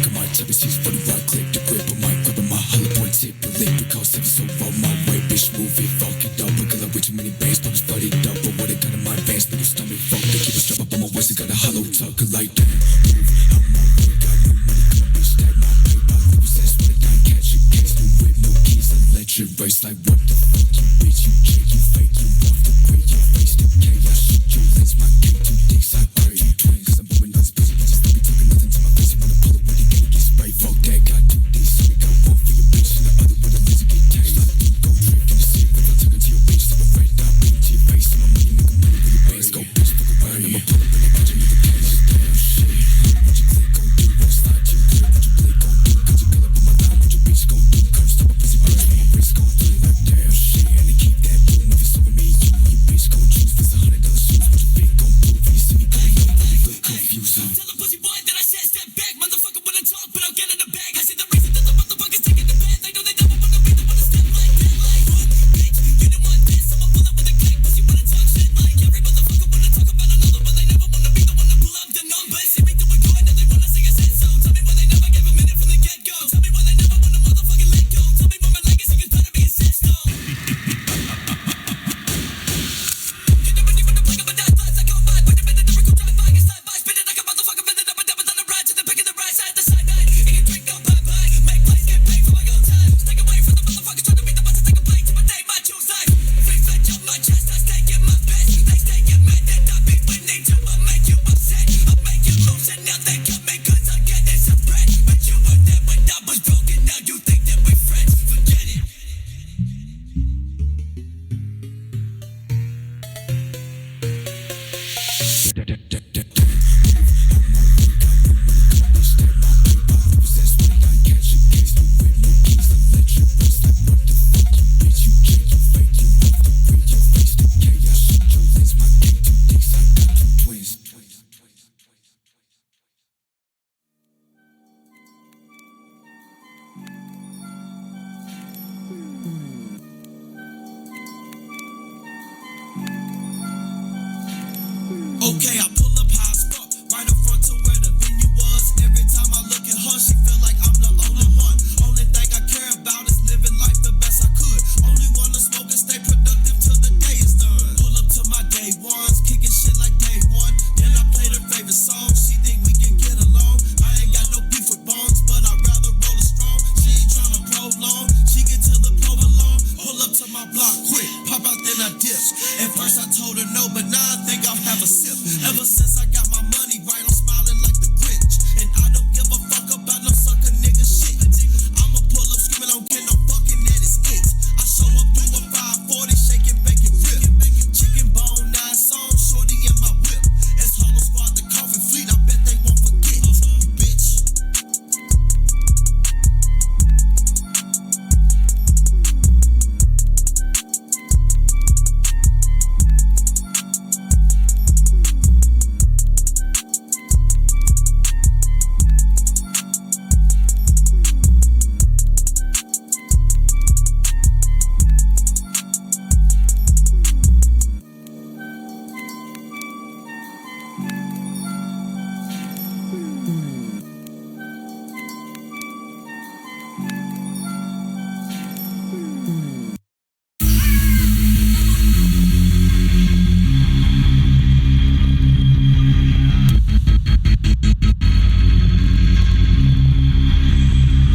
Look at my chubby seats, funny rock, click the grip on my grip on my hollow point tip. The lip because heavy so roll my way, bitch move it, fuck it up. I got with too many bands, probably studied up. But what I got in my advance, nigga stomach fuck. They keep a strap up on my waist, I got a hollow tuck, like that. Move out my way, got new money, come on, bitch, stack my paper. Leave your sense, when I die, catch a case, new whip, no keys, electric race, like what the fuck, you bitch, you chick, you fake, you off the grid, you face the K, I shoot your lens, my K, two dicks, I pray, you twins, cause I'm blowing on this bitch, bitches, they be talking nothing to my face, you wanna pull it when you get sprayed, fuck that, got two D's, so we got one for your bitch, and the other with a laser get tased, like you go drift in the city, if I'm talking to your bitch, like a red dot, beat to your face, and my money, make a money with your bands, go bitch, fuck around, I'ma pull up in the budget, need the cash, like damn shit, what you click gon' do, won't slide you good, what you play gon' do, cause you girl up on my dime, what your bitch gon' do, come stop a pussy bitch, my wrist gon' do, like damn shit, and they keep that boom, if it's over me, you bitch gon' choose, for $100 shoes, what your bitch gon' prove, you see me coming up, you look confused, huh? Tell a pussy boy that I said step back, motherfucker wanna talk, but I'll get in the bag, I see the reason that the motherfuckers taking the bad, they know they never wanna be the one to step like that, like, boom, bitch, you didn't want this, I'ma pull up with a click, pussy wanna talk shit, like, every motherfucker wanna talk about another, but they never wanna be the one to pull up the numbers, see me doing good, and they wanna say I said so, tell me why they never gave a minute from the get-go, tell me why they never wanna motherfucking let go, tell me why my legacy is better be ancestral. Okay, I